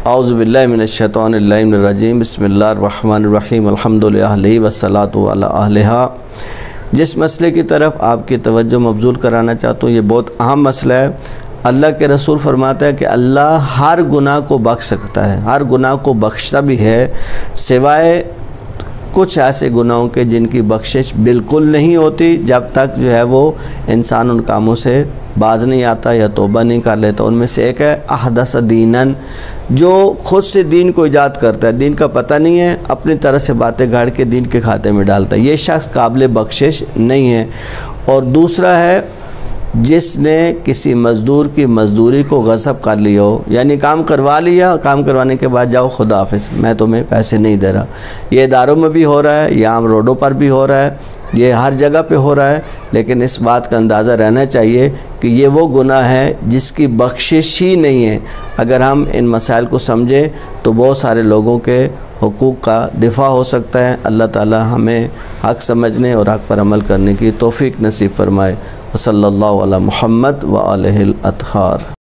औज़ुबिल्लाहि मिनश्शैतानिर्रजीम बिस्मिल्लाहिर्रहमानिर्रहीम अल्हम्दुलिल्लाहि वस्सलातु अला अहलिहा। जिस मसले की तरफ आपकी तवज्जो मबज़ूल कराना चाहता हूँ, ये बहुत अहम मसला है। अल्लाह के रसूल फरमाता है कि अल्लाह हर गुनाह को बख्श सकता है, हर गुनाह को बख्शता भी है, सिवाय कुछ ऐसे गुनाहों के जिनकी बख्शिश बिल्कुल नहीं होती जब तक जो है वो इंसान उन कामों से बाज नहीं आता या तौबा नहीं कर लेता। उनमें से एक है अहदस दीनन, जो ख़ुद से दीन को ईजाद करता है, दीन का पता नहीं है, अपनी तरह से बातें गाड़ के दीन के खाते में डालता है, ये शख्स काबिल बख्शिश नहीं है। और दूसरा है जिसने किसी मज़दूर की मज़दूरी को गज़ब कर लिया हो, यानी काम करवा लिया, काम करवाने के बाद जाओ खुदा हाफिज़, मैं तुम्हें पैसे नहीं दे रहा। ये इदारों में भी हो रहा है, ये आम रोडों पर भी हो रहा है, ये हर जगह पे हो रहा है। लेकिन इस बात का अंदाज़ा रहना चाहिए कि ये वो गुनाह है जिसकी बख्शिश ही नहीं है। अगर हम इन मसाइल को समझें तो बहुत सारे लोगों के हुकूक़ का दिफा हो सकता है। अल्लाह ताला हमें हक़ समझने और हक़ पर अमल करने की तौफ़ीक़ नसीब फ़रमाए। सल्लल्लाहु अला मुहम्मद व आलिहिल अतहार।